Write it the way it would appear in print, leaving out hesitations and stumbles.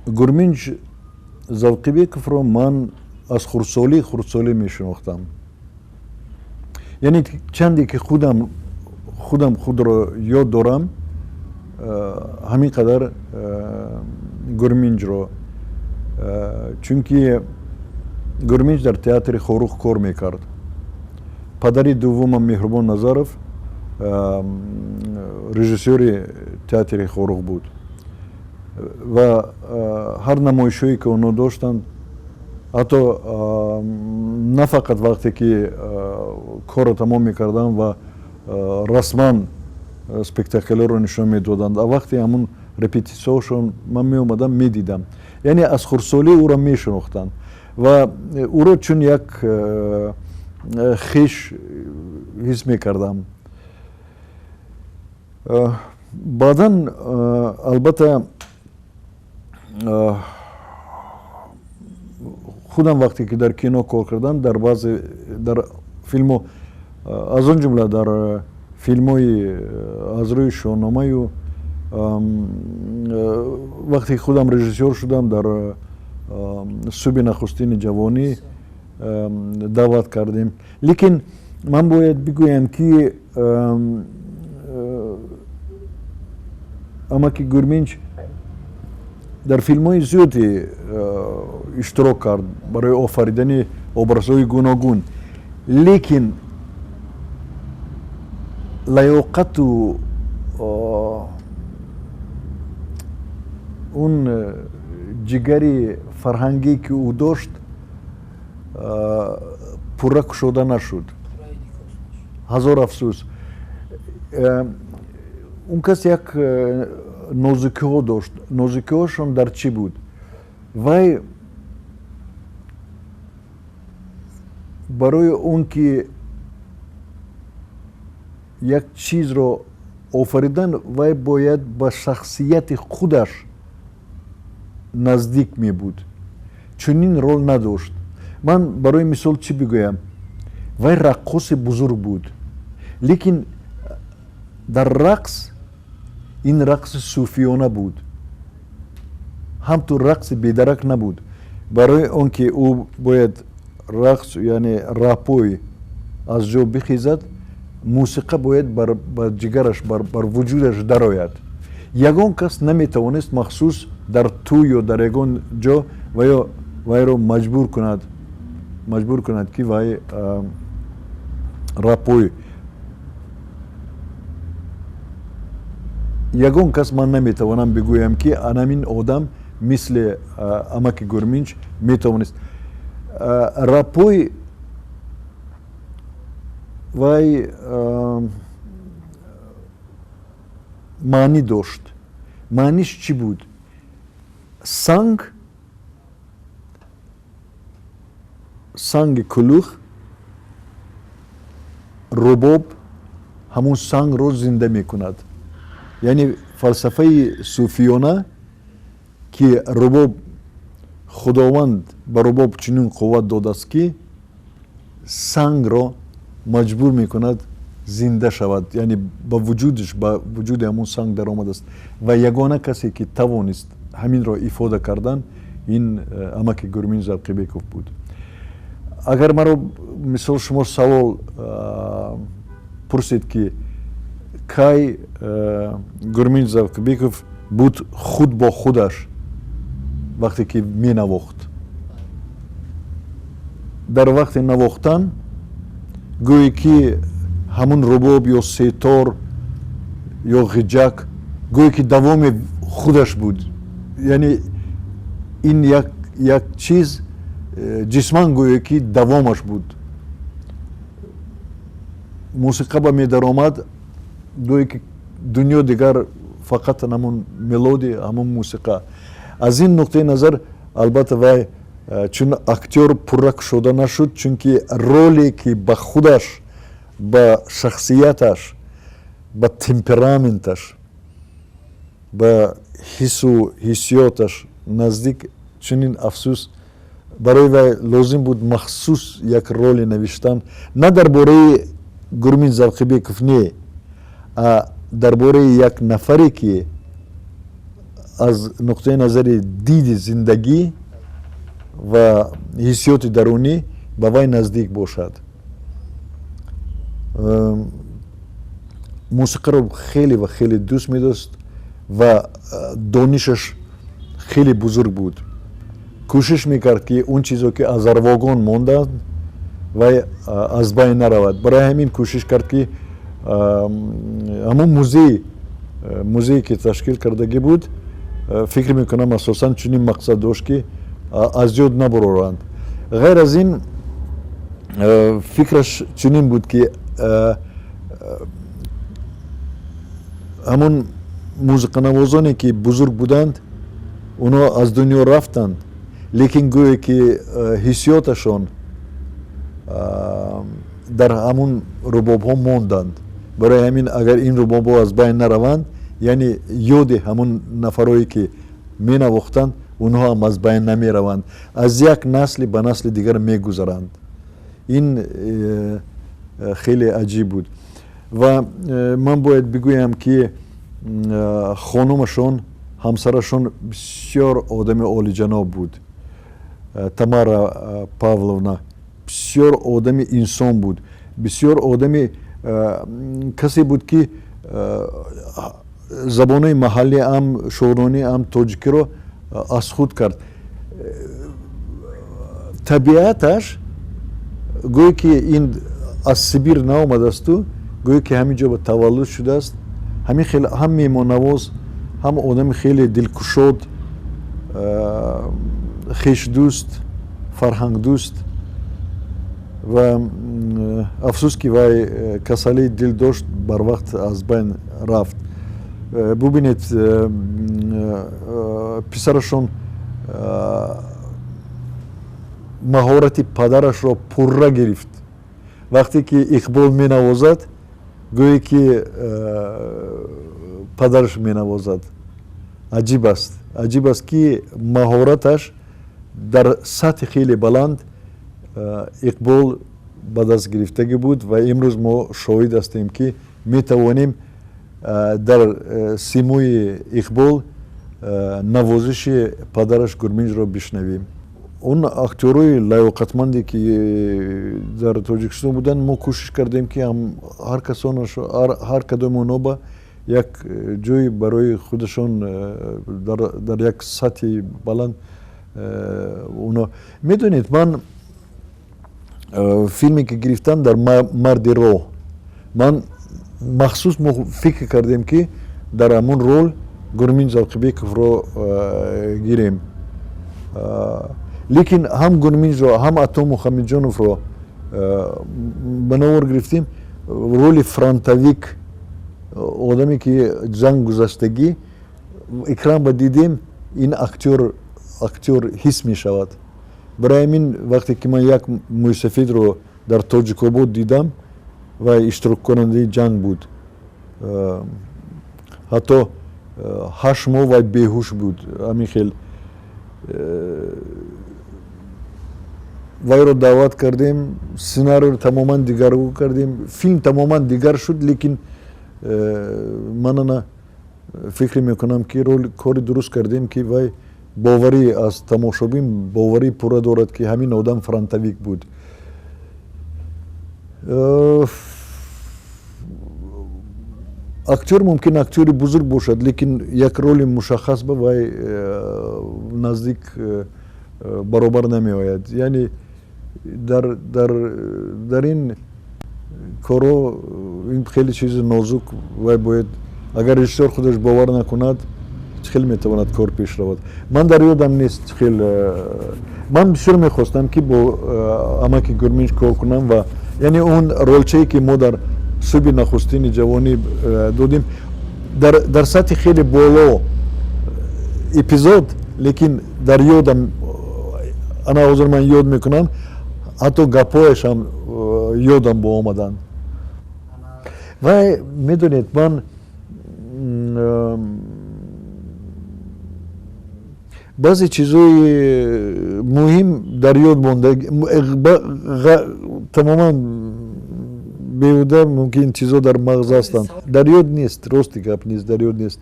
Гурминҷ Завқибековро ман аз хурдсолӣ мешинохтам. Яъне чанде ки худам худро ёд дорам, ҳамин қадар Гурминҷро, чунки Гурминҷ дар театри Хорух кор мекард. Падари дуввумам Меҳрубон Назаров режиссёри театри Хорух буд ва ҳар намоишҳое ки онҳо доштанд, ҳатто на фақат вақте ки корро тамом мекардам ва расман спектаклҳоро нишон медоданд, а вақте ҳамун репетитсияҳошон ман меомадам медидам. Яъне аз хурдсолӣ ӯро мешинохтам ва ӯро чун як хиш ҳис мекардам. баъдан албатта худам вақте ки дар кино кор кардам, дар филмҳо, аз он ҷумла дар филмҳои аз рӯи шоҳномаю вақте худам режиссёр шудам, дар субҳи нахустини ҷавонӣ даъват кардем. Лекин ман бояд бигӯям ки амаки Гурминҷ дар филмҳои зиёде иштирок кард барои офаридани образҳои гуногун, лекин лаёқату он ҷигари фарҳангие ки ӯ дошт пурра кушода нашуд. ҳазор афсӯс. Он кас як нозукиҳо дошт. Нозукиҳошон дар чӣ буд? Вай барои он ки як чизро офаридан, вай бояд ба шахсияти худаш наздик мебуд. Чунин рол надошт. ман барои мисол чӣ бигӯям? Вай раққоси бузург буд, лекин дар рақс ин рақси суфиёна буд, ҳамту рақси бедарак набуд. Барои он ки ӯ бояд рақс, яъне рапой аз ҷо бихезад, мусиқа бояд ба ҷигараш, бар вуҷудаш дарояд. Ягон кас наметавонист махсус дар ту ё дар ягон ҷо вайро маҷбур кунад ки вай рапой. Ягон кас ман наметавонам бигӯям ки анамин одам мисли амаки Гурминҷ метавонист. Рапой вай маънӣ дошт. Маъниш чӣ буд? санги кулух, рубоб ҳамун сангро зинда мекунад. Яъне фалсафаи суфиёна ки рубоб, худованд ба рубоб чунин қувват додааст ки сангро маҷбур мекунад зинда шавад, яъне ба вуҷудиш, ба вуҷуди ҳамун санг даромадааст. Ва ягона касе ки тавонист ҳаминро ифода кардан, ин амаки Гурминҷ Завқибеков буд. Агар маро мисол шумо савол пурсед ки кай Гурминҷ Завқибеков буд худ бо худаш вақте ки менавохт. Дар вақти навохтан гӯе ки ҳамун рубоб ё сетор ё ғиҷак гӯе ки давоми худаш буд. Яъне ин як чиз ҷисман гӯе ки давомаш буд. Мусиқа ба медаромад, гӯе ки дунё дигар фақат ҳамун мелоди, ҳамун мусиқа. Аз ин нуқтаи назар албатта вай чун актёр пурра кушода нашуд, чунки роле ки ба худаш, ба шахсияташ, ба темпераменташ, ба ҳиссу ҳиссиёташ наздик, чунин афсӯс барои вай лозим буд махсус як роли навиштан, на дар бораи Гурминҷ Завқибеков не, а дар бораи як нафаре ки аз нуқтаи назари диди зиндагӣ ва ҳиссиёти дарунӣ ба вай наздик бошад. мусиқаро хеле ва хеле дӯст медошт ва донишаш хеле бузург буд. кӯшиш мекард ки он чизо ки аз арвогон монданд вай аз байн наравад. барои ҳамин кӯшиш кард ки ҳамон музее ки ташкил кардагӣ буд, фикр мекунам асосан чунин мақсад дошт ки аз ёд набуроранд. ғайр аз ин фикраш чунин буд ки ҳамон музиқанавозоне ки бузург буданд онҳо аз дунё рафтанд, лекин гӯе ки ҳиссиёташон дар ҳамон рубобҳо монданд. барои ҳамин агар ин рубобҳо аз байн нараванд, яъне ёди ҳамон нафарое ки менавохтанд онҳо ҳам аз байн намераванд, аз як насли ба насли дигар мегузаранд. ин хеле аҷиб буд. ва ман бояд бигӯям ки хонумашон, ҳамсарашон бисёр одами олиҷаноб буд. Тамара Павловна бисёр одами инсон буд, бисёр одами касе буд ки забонои маҳаллӣ ам шоҳронӣ ам тоҷикиро аз худ кард. табиаташ гӯё ки ин аз Сибир наомадасту, гӯё ки ҳамин ҷо ба таваллуд шудааст. ҳамин хеле ҳам меҳмоннавоз, ҳам одами хеле дилкушод, хешдӯст, фарҳангдӯст ва афсӯс ки вай касалии дил дошт, барвақт аз байн рафт. бубинед, писарашон маҳорати падарашро пурра гирифт. вақте ки Иқбол менавозад, гӯе ки падараш менавозад. аҷиб аст ки маҳораташ дар сатҳи хеле баланд Иқбол ба даст гирифтагӣ буд ва имрӯз мо шоҳид ҳастем ки метавонем дар симӯи Иқбол навозиши падараш Гурминҷро бишнавем. он актёрои лаёқатманде ки дар Тоҷикистон буданд, мо кӯшиш кардем ки ҳар кадоми онҳо ба як ҷои барои худашон дар як сатҳи баланд онҳо. медонед, ман филме ки гирифтам дар марди роҳ, ман махсус мо фикр кардем ки дар ҳамон рол Гурмин Залқибековро гирем. лекин ҳам Гурминро, ҳам Атто Мухаммедҷоновро ба навор гирифтем. роли фронтовик, одаме ки ҷанг гузаштагӣ, икрам ба дидем, ин актёр ҳис мешавад. барои ҳамин вақте ки ман як мӯйсафедро дар Тоҷикобод дидам, вай иштироккунандаи ҷанг буд. ҳатто 8 моҳ вай беҳуш буд. ҳамин хел вайро даъват кардем, сценарийро тамоман дигаргун кардем, филм тамоман дигар шуд, лекин ман фикр мекунам ки кори дуруст кардем ки вай боварӣ аз тамошобин боварӣ пурра дорад ки ҳамин одам фронтовик буд. актёр мумкин актёри бузург бошад, лекин як роли мушаххас ба вай наздик баробар намеояд. яъне дар ин корҳо ин хеле чизи нозук, вай бояд, агар режиссёр худаш бовар накунад, хеле метавонад кор пеш равад. ман дар ёдам нест, ман бисёр мехостам ки бо амаки Гурминҷ кор кунам ва яъне он ролчае ки мо дар субҳи нахустини ҷавонӣ додем дар сатҳи хеле боло эпизод, лекин дар ёдам, ана ҳозир ман ёд мекунам, ҳатто гапҳояшам ёдам бо омаданд. вай медонед, ман баъзе чизҳои муҳим дар ёд мондаги тамоман беҳуда мумкин чизҳо дар мағз ҳастанд, дар ёд нест, рости гап нест, дар ёд нест.